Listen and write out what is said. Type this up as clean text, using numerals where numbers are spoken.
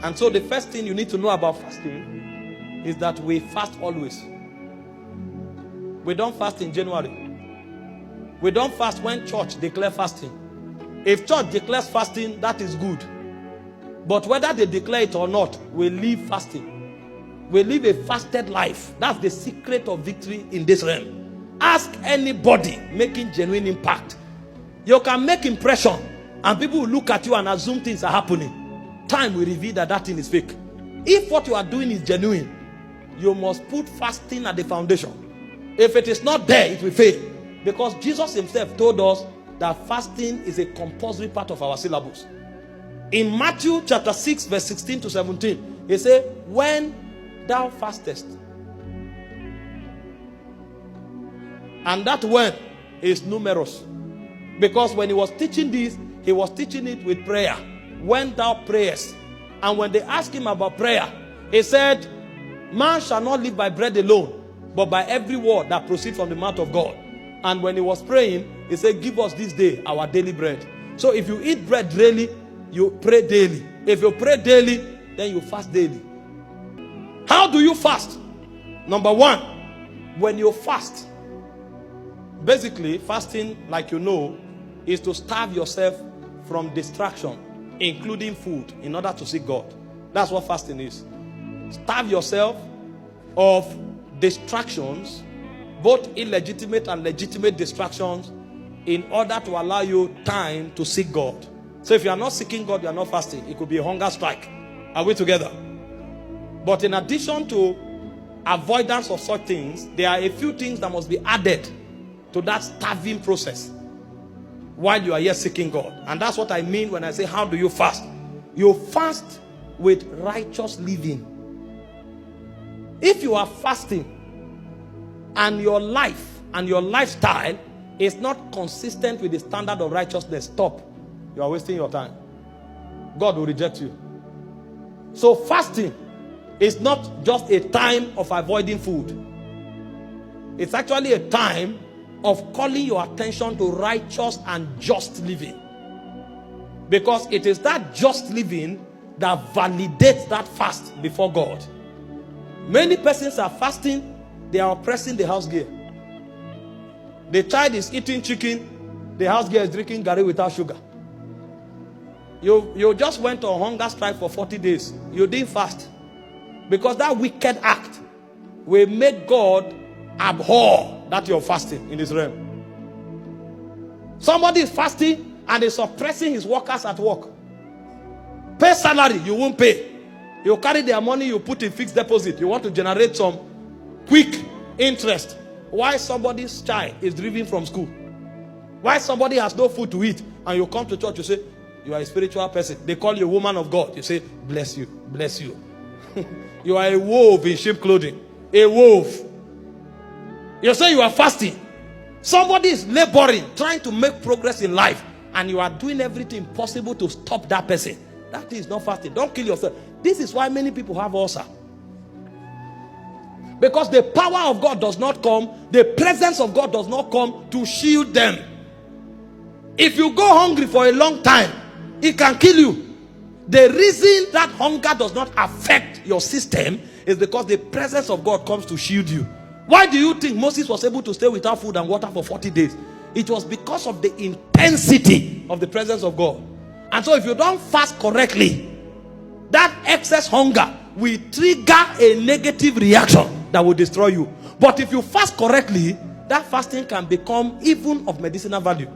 And so the first thing you need to know about fasting is that we fast always. We don't fast in January. We don't fast when church declare fasting. If church declares fasting, that is good. But whether they declare it or not, we live fasting. We live a fasted life. That's the secret of victory in this realm. Ask anybody making genuine impact. You can make impression and people will look at you and assume things are happening. Time will reveal that that thing is fake. If what you are doing is genuine, you must put fasting at the foundation. If it is not there, it will fail. Because Jesus himself told us that fasting is a compulsory part of our syllabus. In Matthew chapter 6 verse 16 to 17, he said, when thou fastest. And that when is numerous. Because when he was teaching this, he was teaching it with prayer. When thou prayest. And when they asked him about prayer, he said, man shall not live by bread alone, but by every word that proceeds from the mouth of God. And when he was praying, he said, give us this day our daily bread. So if you eat bread daily, you pray daily. If you pray daily, then you fast daily. How do you fast? Number one, when you fast, basically fasting, like you know, is to starve yourself from distraction, including food, in order to seek God. That's what fasting is. Starve yourself of distractions, both illegitimate and legitimate distractions, in order to allow you time to seek God. So if you are not seeking God, you are not fasting. It could be a hunger strike. Are we together? But in addition to avoidance of such things, there are a few things that must be added to that starving process while you are yet seeking God. And that's what I mean when I say, how do you fast? You fast with righteous living. If you are fasting and your life and your lifestyle is not consistent with the standard of righteousness, stop. You are wasting your time. God will reject you. So fasting is not just a time of avoiding food. It's actually a time of calling your attention to righteous and just living. Because it is that just living that validates that fast before God. Many persons are fasting, they are oppressing the house girl. The child is eating chicken, the house girl is drinking garri without sugar. You just went on hunger strike for 40 days. You didn't fast. Because that wicked act will make God abhor that you're fasting in this realm. Somebody is fasting and is suppressing his workers at work. Pay salary, you won't pay. You carry their money, you put in fixed deposit. You want to generate some quick interest. Why somebody's child is driven from school? Why somebody has no food to eat? And you come to church, you say, you are a spiritual person. They call you a woman of God. You say, bless you, bless you. You are a wolf in sheep clothing. A wolf. You say you are fasting. Somebody is laboring, trying to make progress in life, and you are doing everything possible to stop that person. That is not fasting. Don't kill yourself. This is why many people have ulcer. Because the power of God does not come, the presence of God does not come to shield them. If you go hungry for a long time, it can kill you. The reason that hunger does not affect your system is because the presence of God comes to shield you. Why do you think Moses was able to stay without food and water for 40 days? It was because of the intensity of the presence of God. And so if you don't fast correctly, that excess hunger will trigger a negative reaction that will destroy you. But if you fast correctly, that fasting can become even of medicinal value.